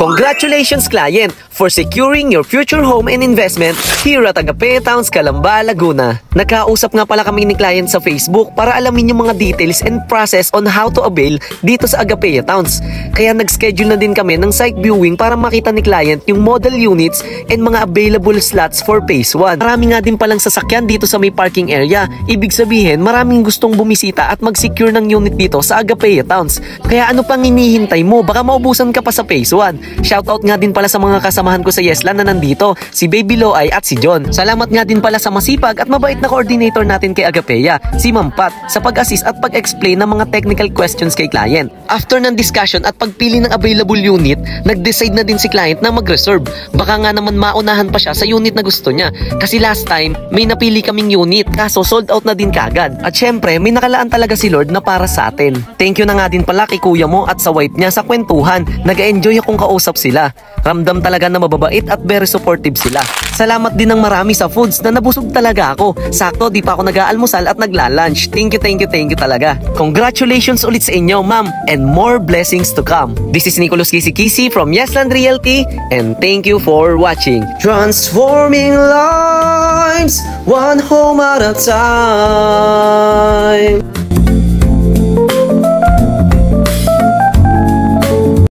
Congratulations client for securing your future home and investment here at Agapea Towns, Calamba, Laguna. Nakausap nga pala kami ni client sa Facebook para alamin yung mga details and process on how to avail dito sa Agapea Towns. Kaya nag-schedule na din kami ng site viewing para makita ni client yung model units and mga available slots for phase 1. Marami nga din palang sasakyan dito sa may parking area. Ibig sabihin maraming gustong bumisita at mag-secure ng unit dito sa Agapea Towns. Kaya ano pang hinihintay mo? Baka maubusan ka pa sa phase 1. Shoutout nga din pala sa mga kasamahan ko sa Yesland na nandito, si Baby Loay at si John. Salamat nga din pala sa masipag at mabait na coordinator natin kay Agapea, si Ma'am Pat, sa pag-assist at pag-explain ng mga technical questions kay client. After ng discussion at pagpili ng available unit, nag-decide na din si client na mag-reserve. Baka nga naman maunahan pa siya sa unit na gusto niya. Kasi last time, may napili kaming unit, kaso sold out na din kagad. At syempre, may nakalaan talaga si Lord na para sa atin. Thank you na nga din pala kay kuya mo at sa wife niya sa kwentuhan. Nag-enjoy akong kausap sila. Ramdam talaga na mababait at very supportive sila. Salamat din ng marami sa foods na nabusog talaga ako. Sakto, di pa ako nag-aalmusal at nagla-lunch. Thank you talaga. Congratulations ulit sa inyo, ma'am, and more blessings to come. This is Nicholas Kisi from Yesland Realty, and thank you for watching. Transforming lives, one home at a time.